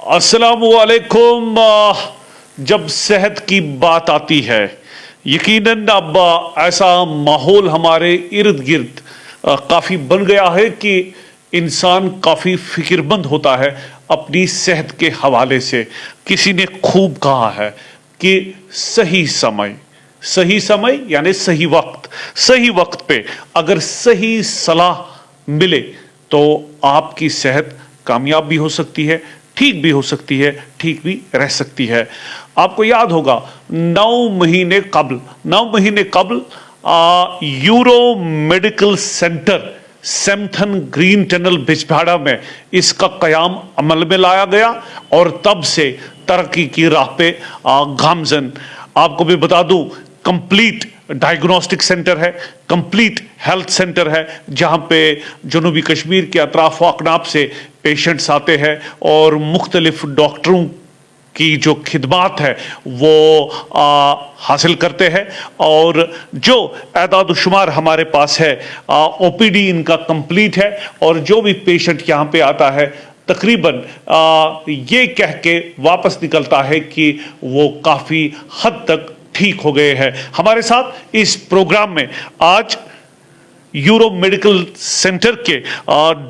अस्सलामुअलैकुम। जब सेहत की बात आती है, यकीनन अब ऐसा माहौल हमारे इर्द गिर्द काफ़ी बन गया है कि इंसान काफ़ी फिक्रमंद होता है अपनी सेहत के हवाले से। किसी ने खूब कहा है कि सही समय यानी सही वक्त पे अगर सही सलाह मिले तो आपकी सेहत कामयाब भी हो सकती है, ठीक भी हो सकती है, ठीक भी रह सकती है। आपको याद होगा 9 महीने कबल Euro medical centre Sempthan green tunnel Bijbehara में इसका कयाम अमल में लाया गया और तब से तरक्की की राह पे गामजन। आपको भी बता दूं, कंप्लीट डायग्नोस्टिक सेंटर है, कंप्लीट हेल्थ सेंटर है, जहां पे जनूबी कश्मीर के अतराफ व अकनाब से पेशेंट्स आते हैं और मुख्तलिफ डॉक्टरों की जो खिदमात है वो हासिल करते हैं। और जो एदाद शुमार हमारे पास है, ओपीडी इनका कंप्लीट है और जो भी पेशेंट यहाँ पे आता है तकरीबन ये कह के वापस निकलता है कि वो काफ़ी हद तक ठीक हो गए हैं। हमारे साथ इस प्रोग्राम में आज यूरो मेडिकल सेंटर के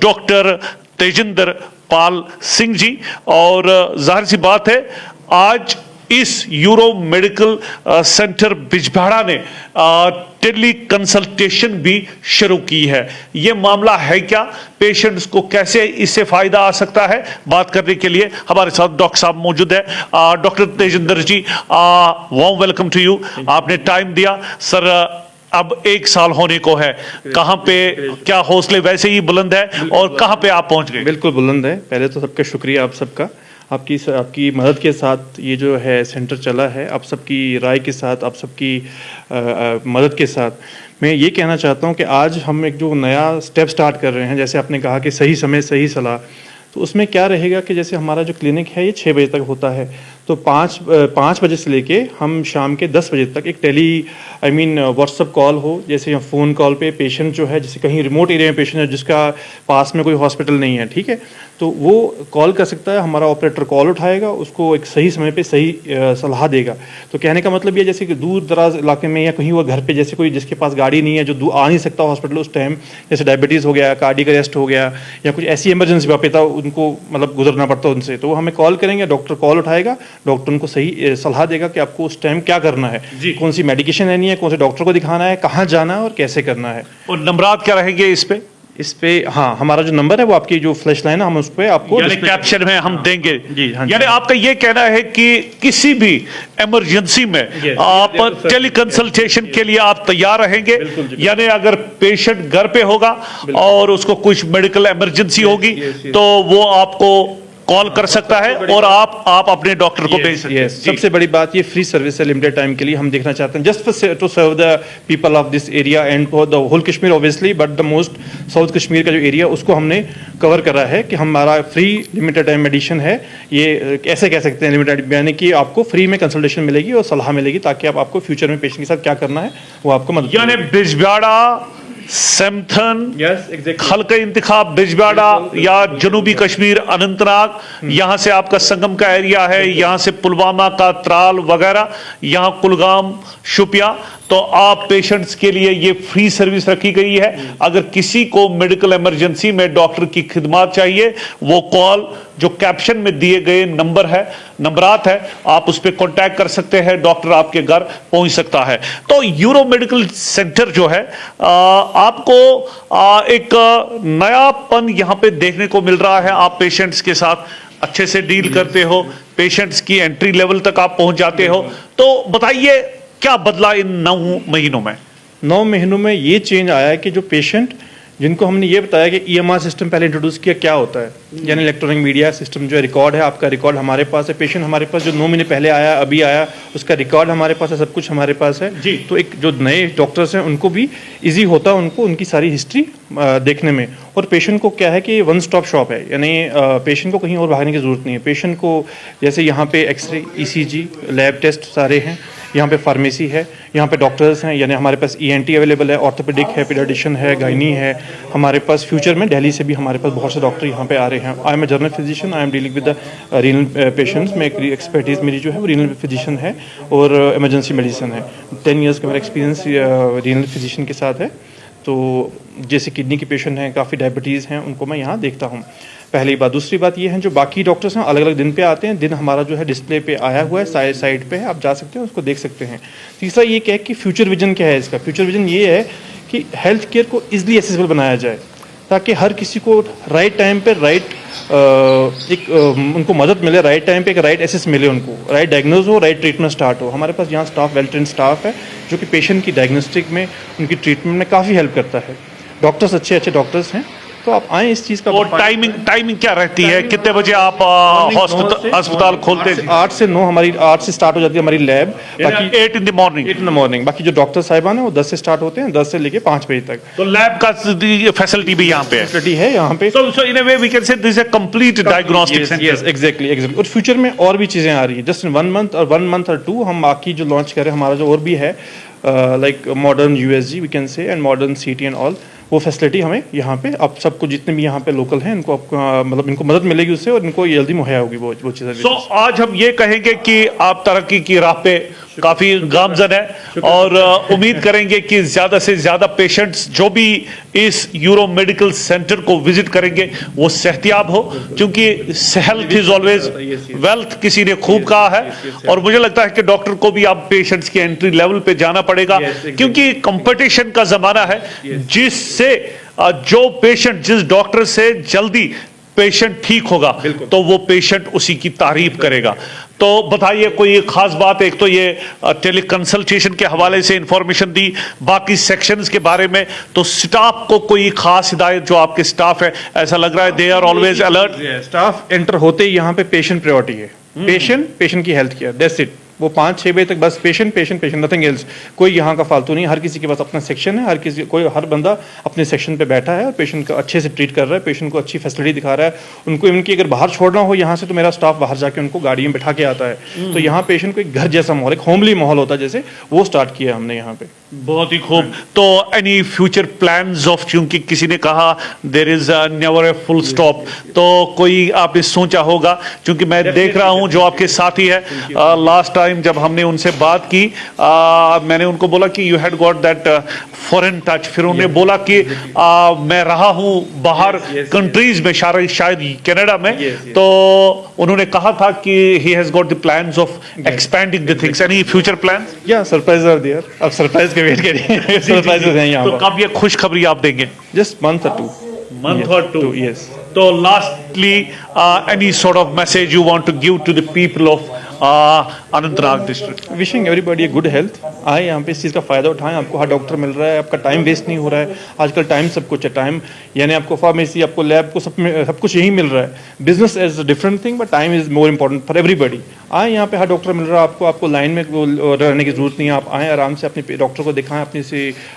डॉक्टर तेजिंदर पाल सिंह जी, और जाहिर सी बात है आज इस यूरो मेडिकल सेंटर बिजबाड़ा ने टेली कंसल्टेशन भी शुरू की है। ये मामला है क्या, पेशेंट्स को कैसे इससे फायदा आ सकता है, बात करने के लिए हमारे साथ डॉक्टर साहब मौजूद है। Doctor Tejinder ji, warm welcome to you. आपने टाइम दिया सर, अब 1 साल होने को है, कहाँ पे क्या हौसले वैसे ही बुलंद है और कहाँ पे आप पहुंच गए? बिल्कुल बुलंद है। पहले तो सबका शुक्रिया आप सबका, आपकी मदद के साथ ये जो है सेंटर चला है, आप सबकी राय के साथ, आप सबकी मदद के साथ मैं ये कहना चाहता हूँ कि आज हम एक जो नया स्टेप स्टार्ट कर रहे हैं, जैसे आपने कहा कि सही समय सही सलाह, तो उसमें क्या रहेगा कि जैसे हमारा जो क्लिनिक है ये 6 बजे तक होता है, तो 5 बजे से लेके हम शाम के 10 बजे तक एक व्हाट्सअप कॉल हो, जैसे फ़ोन कॉल पे पेशेंट जो है, जैसे कहीं रिमोट एरिया में पेशेंट है जिसका पास में कोई हॉस्पिटल नहीं है, ठीक है, तो वो कॉल कर सकता है, हमारा ऑपरेटर कॉल उठाएगा, उसको एक सही समय पे सही सलाह देगा। तो कहने का मतलब ये, जैसे कि दूर दराज इलाके में या कहीं वो घर पे जैसे कोई जिसके पास गाड़ी नहीं है, जो आ नहीं सकता हॉस्पिटल उस टाइम, जैसे डायबिटीज़ हो गया, कार्डियक अरेस्ट हो गया या कुछ ऐसी इमरजेंसी वापिता उनको मतलब गुजरना पड़ता है उनसे, तो वो हमें कॉल करेंगे, डॉक्टर कॉल उठाएगा, डॉक्टर उनको सही सलाह देगा कि आपको उस टाइम क्या करना है, कौन सी मेडिकेशन लेनी है, कौन से डॉक्टर को दिखाना है, कहाँ जाना है और कैसे करना है। और नंबरात क्या रहेंगे इस पे? हाँ, हमारा जो नंबर है वो आपकी जो फ्लैश लाइन है हम उस पे आपको कैप्शन में हम देंगे जी। हाँ, यानी आपका ये कहना है कि किसी भी इमरजेंसी में आप टेली कंसल्टेशन के लिए आप तैयार रहेंगे। यानी अगर पेशेंट घर पे होगा और उसको कुछ मेडिकल इमरजेंसी होगी तो वो आपको कॉल कर सकता है और आप अपने डॉक्टर को भेज सकते हैं। सबसे बड़ी बात, ये फ्री सर्विस है लिमिटेड टाइम के लिए। हम देखना चाहते हैं just to serve the people of this area and the whole Kashmir obviously, but the most south Kashmir का जो एरिया उसको हमने कवर करा है कि हमारा फ्री लिमिटेड टाइम मेडिसिन है। ये ऐसे कह सकते हैं लिमिटेड, यानी कि आपको फ्री में कंसल्टेशन मिलेगी और सलाह मिलेगी ताकि आपको फ्यूचर में पेशेंट के साथ क्या करना है वो आपको मदद। यानी बिजबाड़ा, सैमथन, हल्का इंतखाब बिजबाड़ा या जनूबी कश्मीर अनंतनाग, यहाँ से आपका संगम का एरिया है, यहाँ से पुलवामा का त्राल वगैरह, यहाँ कुलगाम, शुपिया, तो आप पेशेंट्स के लिए ये फ्री सर्विस रखी गई है। अगर किसी को मेडिकल इमरजेंसी में डॉक्टर की खिदमत चाहिए, वो कॉल जो कैप्शन में दिए गए नंबरात है, आप उस पर कॉन्टैक्ट कर सकते हैं, डॉक्टर आपके घर पहुंच सकता है। तो यूरो मेडिकल सेंटर जो है, आपको एक नयापन यहाँ पे देखने को मिल रहा है। आप पेशेंट्स के साथ अच्छे से डील करते हो, पेशेंट्स की एंट्री लेवल तक आप पहुंच जाते हो। तो बताइए क्या बदला इन 9 महीनों में? 9 महीनों में ये चेंज आया है कि जो पेशेंट जिनको हमने ये बताया कि EMR सिस्टम पहले इंट्रोड्यूस किया, क्या होता है, यानी इलेक्ट्रॉनिक मीडिया सिस्टम जो है, रिकॉर्ड है, आपका रिकॉर्ड हमारे पास है, पेशेंट हमारे पास जो 9 महीने पहले आया, अभी आया, उसका रिकॉर्ड हमारे पास है, सब कुछ हमारे पास है जी। तो एक जो नए डॉक्टर्स हैं उनको भी ईजी होता है उनको उनकी सारी हिस्ट्री देखने में। और पेशेंट को क्या है कि वन स्टॉप शॉप है, यानी पेशेंट को कहीं और भागने की ज़रूरत नहीं है। पेशेंट को जैसे यहाँ पे एक्सरे, ECG, लैब टेस्ट सारे हैं, यहाँ पे फार्मेसी है, यहाँ पे डॉक्टर्स हैं, यानी हमारे पास ENT अवेलेबल है, ऑर्थोपेडिक है, पीडियाट्रिशियन है, गायनी है। हमारे पास फ्यूचर में दिल्ली से भी हमारे पास बहुत से डॉक्टर यहाँ पे आ रहे हैं। I am a general physician, I am dealing with the renal patients. मैं एक एक्सपर्टीज़ मेरी जो है वो रीनल फिजिशियन है और इमरजेंसी मेडिसिन है। 10 ईयर्स का मेरा एक्सपीरियंस रीनल फिजिशियन के साथ है। तो जैसे किडनी के पेशेंट हैं, काफ़ी डायबिटीज़ हैं, उनको मैं यहाँ देखता हूँ। पहली बात। दूसरी बात ये है, जो बाकी डॉक्टर्स हैं अलग अलग दिन पे आते हैं। दिन हमारा जो है डिस्प्ले पे आया हुआ है, साइड पे है, आप जा सकते हैं, उसको देख सकते हैं। तीसरा ये क्या है कि फ्यूचर विजन क्या है इसका। फ्यूचर विजन ये है कि हेल्थ केयर को ईजिली एक्सेसिबल बनाया जाए, ताकि हर किसी को राइट टाइम पे उनको मदद मिले, राइट टाइम पे एक राइट एसेस मिले, उनको राइट डायग्नोज हो, राइट ट्रीटमेंट स्टार्ट हो। हमारे पास यहाँ स्टाफ वेल ट्रेंड स्टाफ है जो कि पेशेंट की डायग्नोस्टिक में, उनकी ट्रीटमेंट में काफ़ी हेल्प करता है। डॉक्टर्स अच्छे डॉक्टर्स हैं, तो आप आए इस चीज़ का। और टाइमिंग क्या रहती है? कितने बजे आप अस्पताल खोलते हैं? 8 से 9 हमारी 8 से स्टार्ट हो जाती है हमारी लैब। बाकी 8 in the morning। 8 in the morning। बाकी जो डॉक्टर साहिबान है वो 10 से स्टार्ट होते हैं, 10 से लेके 5 बजे तक। तो लैब का फैसिलिटी भी यहाँ पे है? फैसिलिटी है यहाँ पे। So in a way we can say this is a complete diagnostic center। Yes, exactly। और फ्यूचर में और भी चीज़ें आ रही है। जस्ट इन 1 month और 2 हम बाकी जो लॉन्च कर रहे हैं, हमारा जो और भी है like modern USG we can say and modern CT and all, वो फैसिलिटी हमें यहाँ पे आप सबको, जितने भी यहाँ पे लोकल हैं, इनको मतलब इनको मदद मिलेगी उससे, और इनको जल्दी मुहैया होगी वो चीज़ें। So आज हम ये कहेंगे कि आप तरक्की की राह पे काफी गामजन है, और उम्मीद करेंगे कि ज्यादा से ज्यादा पेशेंट्स जो भी इस यूरो मेडिकल सेंटर को विजिट करेंगे वो सेहतियाब हो, क्योंकि हेल्थ इज ऑलवेज वेल्थ, किसी ने खूब कहा है। और मुझे लगता है कि डॉक्टर को भी अब पेशेंट्स के एंट्री लेवल पे जाना पड़ेगा, क्योंकि कंपटीशन का जमाना है, जिससे जो पेशेंट जिस डॉक्टर से जल्दी पेशेंट ठीक होगा तो वो पेशेंट उसी की तारीफ करेगा। तो बताइए कोई खास बात। एक तो ये टेली कंसल्टेशन के हवाले से इंफॉर्मेशन दी, बाकी सेक्शंस के बारे में, तो स्टाफ को कोई खास हिदायत, जो आपके स्टाफ है, ऐसा लग रहा है they are always alert. Staff enter होते ही यहाँ पे पेशेंट प्रायोरिटी है। पेशेंट की हेल्थ केयर, दैट्स इट। वो 5-6 बजे तक बस पेशेंट, नथिंग एल्स। कोई यहाँ का फालतू नहीं। हर किसी के पास अपना सेक्शन है, हर बंदा अपने सेक्शन पे बैठा है और पेशेंट को अच्छे से ट्रीट कर रहा है, पेशेंट को अच्छी फैसिलिटी दिखा रहा है। उनको इनकी अगर बाहर छोड़ना हो यहाँ से, तो मेरा स्टाफ बाहर जाके उनको गाड़ी में बैठा के आता है। तो यहाँ पेशेंट को एक घर जैसा माहौल, एक होमली माहौल होता है, जैसे वो स्टार्ट किया हमने यहाँ पे। बहुत ही खूब। तो एनी फ्यूचर प्लान्स ऑफ, क्योंकि किसी ने कहा there is never a full stop, तो कोई आपने सोचा होगा, क्योंकि मैं देख रहा हूं जो आपके साथी है, लास्ट टाइम जब हमने उनसे बात की, मैंने उनको बोला कि you had got that foreign touch, फिर उन्होंने बोला कि मैं रहा हूं बाहर कंट्रीज में, शायद कनाडा में, तो उन्होंने कहा था कि he has got the plans of expanding the things. Any future plans? या सरप्राइज आर देयर, अब सरप्राइज के वेट करिए। सरप्राइजेस हैं यहाँ तो कब ये खुशखबरी आप देंगे? Just month or two। Yes। So lastly, any sort of message you want to give to the people of Anantnag district? Wishing everybody good health. आए यहाँ पे इस चीज़ का फ़ायदा उठाएं। आपको हर डॉक्टर मिल रहा है, आपका टाइम वेस्ट नहीं हो रहा है। आजकल टाइम सब कुछ है। टाइम यानी आपको फार्मेसी, आपको लैब को सब कुछ यही मिल रहा है। Business is a different thing, but time is more important for everybody. आए यहाँ पे हर डॉक्टर मिल रहा है आपको लाइन में रहने की जरूरत नहीं है। आप आएँ, आराम से अपने डॉक्टर को दिखाएं,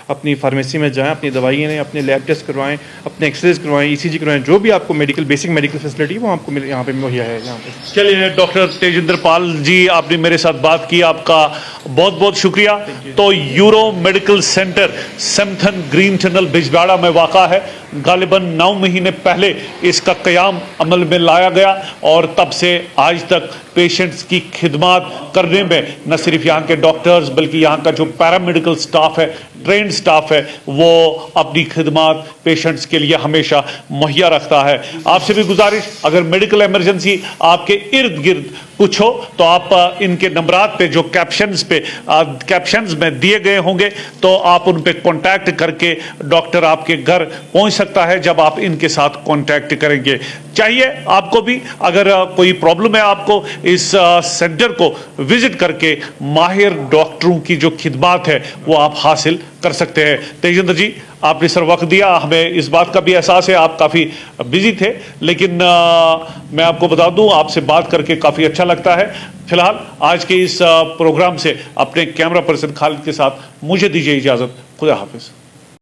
अपनी फार्मेसी में जाएँ, अपनी दवाइयाँ लें, अपने लैब टेस्ट करवाएं, अपने एक्सरेज करवाएं, ECG करवाएं, जो भी आपको बेसिक मेडिकल फैसिलिटी वो आपको यहाँ पे मुहैया है यहाँ पे। चलिए डॉक्टर तेजिंदर पाल जी, आपने मेरे साथ बात की, आपका बहुत बहुत शुक्रिया। तो Euro medical centre Sempthan green tunnel Bijbehara में वाक़ा है। गालिबन 9 महीने पहले इसका क़याम अमल में लाया गया, और तब से आज तक पेशेंट्स की खिदमत करने में न सिर्फ यहाँ के डॉक्टर्स, बल्कि यहाँ का जो पैरामेडिकल स्टाफ है, ट्रेंड स्टाफ है, वो अपनी खिदमत पेशेंट्स के लिए हमेशा मुहैया रखता है। आपसे भी गुजारिश, अगर मेडिकल इमरजेंसी आपके इर्द गिर्द कुछ हो, तो आप इनके नंबरात पे जो कैप्शंस में दिए गए होंगे, तो आप उन पे कांटेक्ट करके डॉक्टर आपके घर पहुंच सकता है जब आप इनके साथ कांटेक्ट करेंगे। चाहिए आपको भी, अगर कोई प्रॉब्लम है आपको, इस सेंटर को विजिट करके माहिर डॉक्टरों की जो खिदमत है वो आप हासिल कर सकते हैं। तेजिंदर जी, आपने सर वक्त दिया, हमें इस बात का भी एहसास है आप काफ़ी बिजी थे, लेकिन मैं आपको बता दूं, आपसे बात करके काफ़ी अच्छा लगता है। फिलहाल आज के इस प्रोग्राम से अपने कैमरा पर्सन खालिद के साथ मुझे दीजिए इजाज़त। खुदा हाफिज़।